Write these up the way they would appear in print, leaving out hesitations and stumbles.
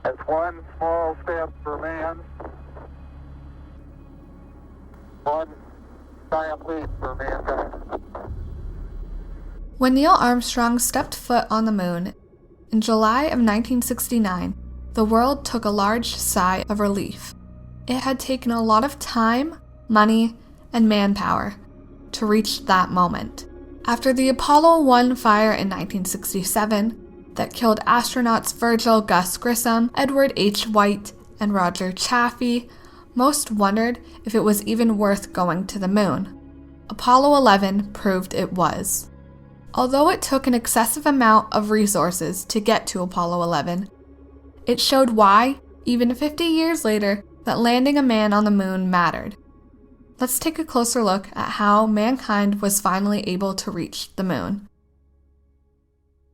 That's one small step for man, one giant leap for mankind. When Neil Armstrong stepped foot on the moon in July of 1969, the world took a large sigh of relief. It had taken a lot of time, money, and manpower to reach that moment. After the Apollo 1 fire in 1967 that killed astronauts Virgil Gus Grissom, Edward H. White, and Roger Chaffee, most wondered if it was even worth going to the moon. Apollo 11 proved it was. Although it took an excessive amount of resources to get to Apollo 11, it showed why, even 50 years later, that landing a man on the moon mattered. Let's take a closer look at how mankind was finally able to reach the moon.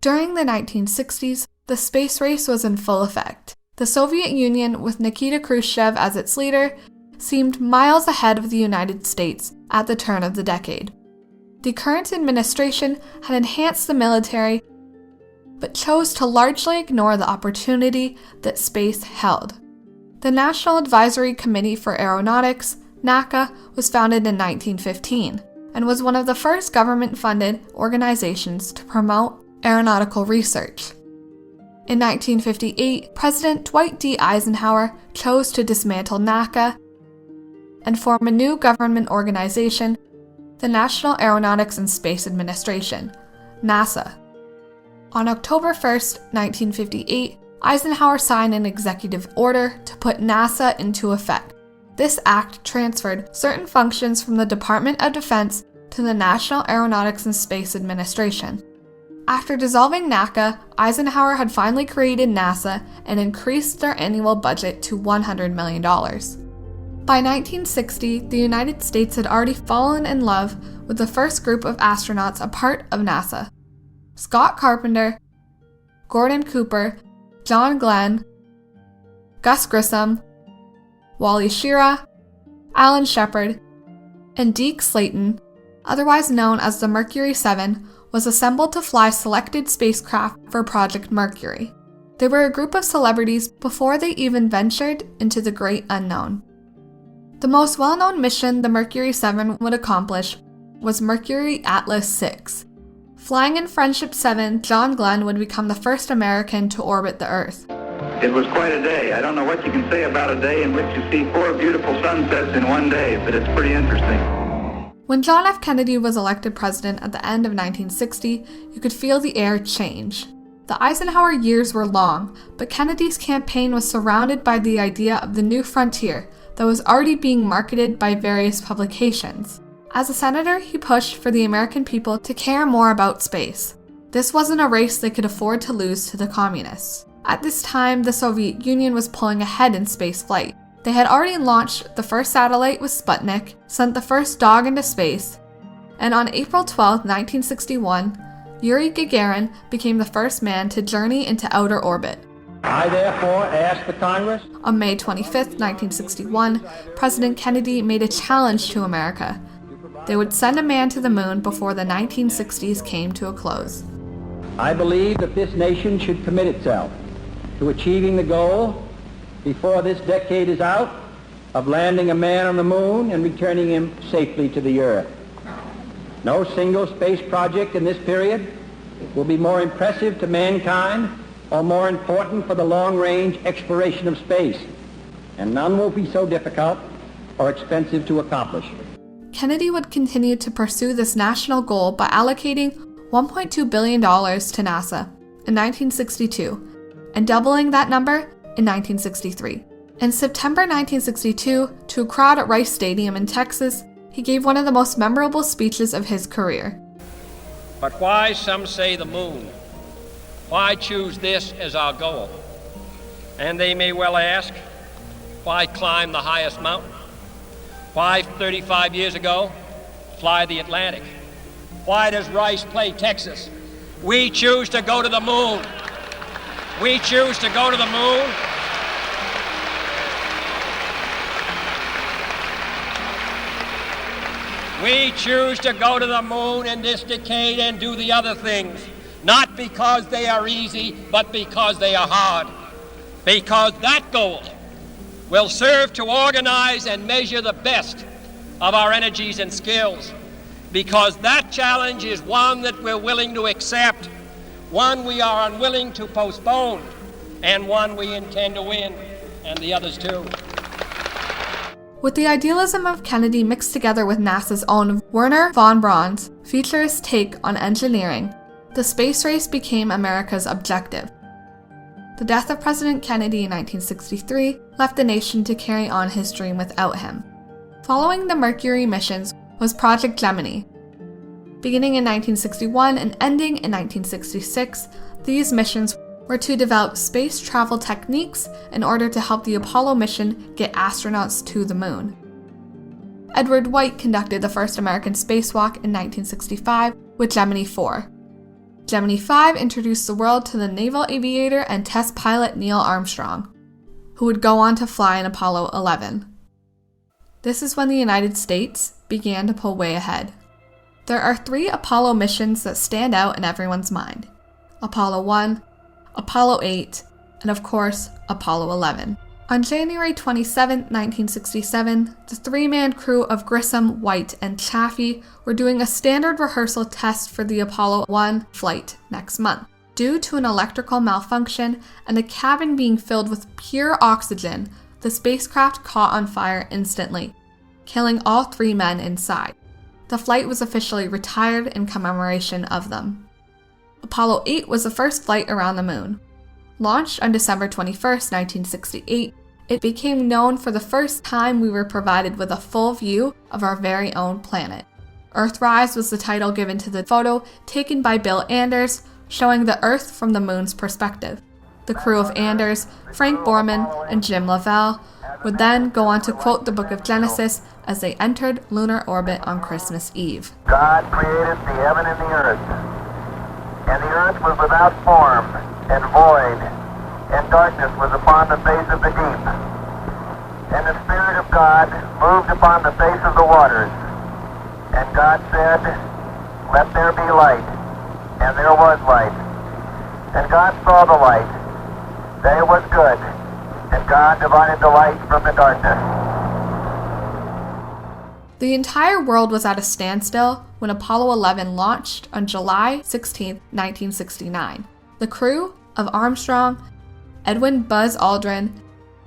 During the 1960s, the space race was in full effect. The Soviet Union, with Nikita Khrushchev as its leader, seemed miles ahead of the United States at the turn of the decade. The current administration had enhanced the military, but chose to largely ignore the opportunity that space held. The National Advisory Committee for Aeronautics, NACA, was founded in 1915 and was one of the first government-funded organizations to promote aeronautical research. In 1958, President Dwight D. Eisenhower chose to dismantle NACA and form a new government organization, the National Aeronautics and Space Administration, NASA. On October 1, 1958, Eisenhower signed an executive order to put NASA into effect. This act transferred certain functions from the Department of Defense to the National Aeronautics and Space Administration. After dissolving NACA, Eisenhower had finally created NASA and increased their annual budget to $100 million. By 1960, the United States had already fallen in love with the first group of astronauts a part of NASA: Scott Carpenter, Gordon Cooper, John Glenn, Gus Grissom, Wally Schirra, Alan Shepard, and Deke Slayton, otherwise known as the Mercury 7, was assembled to fly selected spacecraft for Project Mercury. They were a group of celebrities before they even ventured into the great unknown. The most well-known mission the Mercury 7 would accomplish was Mercury Atlas 6. Flying in Friendship 7, John Glenn would become the first American to orbit the Earth. It was quite a day. I don't know what you can say about a day in which you see 4 beautiful sunsets in one day, but it's pretty interesting. When John F. Kennedy was elected president at the end of 1960, you could feel the air change. The Eisenhower years were long, but Kennedy's campaign was surrounded by the idea of the new frontier that was already being marketed by various publications. As a senator, he pushed for the American people to care more about space. This wasn't a race they could afford to lose to the communists. At this time, the Soviet Union was pulling ahead in space flight. They had already launched the first satellite with Sputnik, sent the first dog into space, and on April 12, 1961, Yuri Gagarin became the first man to journey into outer orbit. I therefore ask the Congress. On May 25, 1961, President Kennedy made a challenge to America. They would send a man to the moon before the 1960s came to a close. I believe that this nation should commit itself to achieving the goal, before this decade is out, of landing a man on the moon and returning him safely to the Earth. No single space project in this period will be more impressive to mankind or more important for the long-range exploration of space, and none will be so difficult or expensive to accomplish. Kennedy would continue to pursue this national goal by allocating $1.2 billion to NASA in 1962 and doubling that number in 1963. In September 1962, to a crowd at Rice Stadium in Texas, he gave one of the most memorable speeches of his career. But why, some say, the moon? Why choose this as our goal? And they may well ask, why climb the highest mountain? Why, 35 years ago, fly the Atlantic? Why does Rice play Texas? We choose to go to the moon. We choose to go to the moon. We choose to go to the moon in this decade and do the other things, not because they are easy, but because they are hard. because that goal will serve to organize and measure the best of our energies and skills, because that challenge is one that we're willing to accept, one we are unwilling to postpone, and one we intend to win, and the others too. With the idealism of Kennedy mixed together with NASA's own Wernher von Braun's futurist take on engineering, the space race became America's objective. The death of President Kennedy in 1963 left the nation to carry on his dream without him. Following the Mercury missions was Project Gemini. Beginning in 1961 and ending in 1966, these missions were to develop space travel techniques in order to help the Apollo mission get astronauts to the moon. Edward White conducted the first American spacewalk in 1965 with Gemini 4. Gemini 5 introduced the world to the naval aviator and test pilot Neil Armstrong, who would go on to fly in Apollo 11. This is when the United States began to pull way ahead. There are 3 Apollo missions that stand out in everyone's mind: Apollo 1, Apollo 8, and of course, Apollo 11. On January 27, 1967, the 3-man crew of Grissom, White, and Chaffee were doing a standard rehearsal test for the Apollo 1 flight next month. Due to an electrical malfunction and the cabin being filled with pure oxygen, the spacecraft caught on fire instantly, killing all 3 men inside. The flight was officially retired in commemoration of them. Apollo 8 was the first flight around the moon. Launched on December 21, 1968, it became known for the first time we were provided with a full view of our very own planet. Earthrise was the title given to the photo taken by Bill Anders, showing the Earth from the moon's perspective. The crew of Anders, Frank Borman, and Jim Lovell would then go on to quote the Book of Genesis as they entered lunar orbit on Christmas Eve. God created the heaven and the earth, and the earth was without form and void, and darkness was upon the face of the deep. And the Spirit of God moved upon the face of the waters. And God said, "Let there be light." And there was light. And God saw the light, that it was good. And God divided the light from the darkness. The entire world was at a standstill when Apollo 11 launched on July 16, 1969. The crew of Armstrong, Edwin Buzz Aldrin,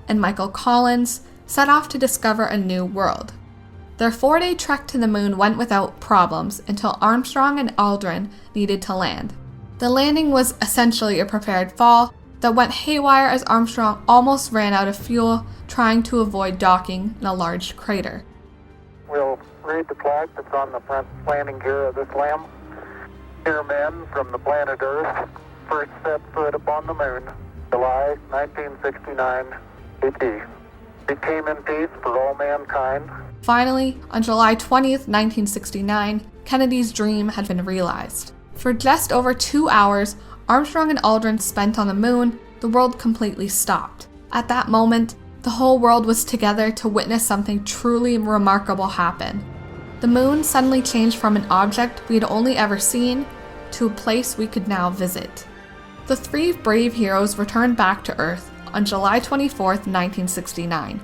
and Michael Collins set off to discover a new world. Their 4-day trek to the moon went without problems until Armstrong and Aldrin needed to land. The landing was essentially a prepared fall that went haywire as Armstrong almost ran out of fuel trying to avoid docking in a large crater. We'll read the plaque that's on the front landing gear of this LEM. Dear men from the planet Earth, first set foot upon the moon, July 1969 AD. It came in peace for all mankind. Finally, on July 20th, 1969, Kennedy's dream had been realized. For just over 2 hours, Armstrong and Aldrin spent on the moon, the world completely stopped. At that moment, the whole world was together to witness something truly remarkable happen. The moon suddenly changed from an object we had only ever seen to a place we could now visit. The 3 brave heroes returned back to Earth on July 24, 1969.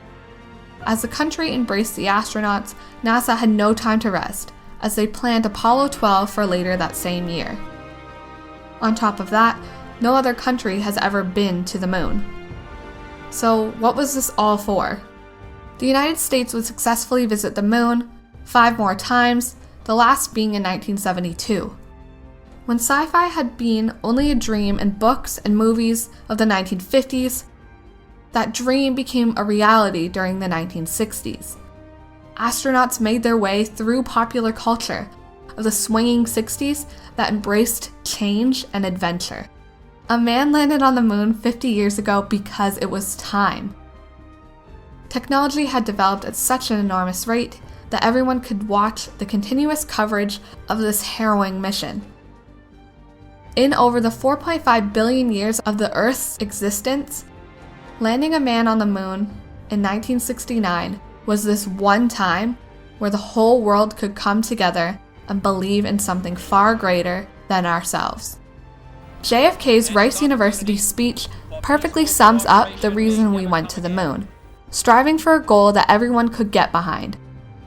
As the country embraced the astronauts, NASA had no time to rest, as they planned Apollo 12 for later that same year. On top of that, no other country has ever been to the moon. So what was this all for? The United States would successfully visit the moon 5 more times, the last being in 1972. When sci-fi had been only a dream in books and movies of the 1950s, that dream became a reality during the 1960s. Astronauts made their way through popular culture of the swinging 60s that embraced change and adventure. A man landed on the moon 50 years ago because it was time. Technology had developed at such an enormous rate that everyone could watch the continuous coverage of this harrowing mission. In over the 4.5 billion years of the Earth's existence, landing a man on the moon in 1969 was this one time where the whole world could come together and believe in something far greater than ourselves. JFK's Rice University speech perfectly sums up the reason we went to the moon: striving for a goal that everyone could get behind,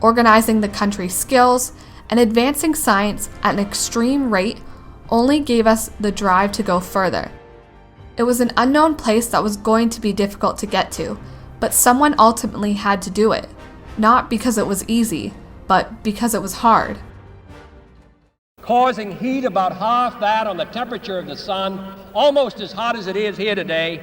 organizing the country's skills, and advancing science at an extreme rate only gave us the drive to go further. It was an unknown place that was going to be difficult to get to, but someone ultimately had to do it, not because it was easy, but because it was hard. Causing heat about half that on the temperature of the sun, almost as hot as it is here today,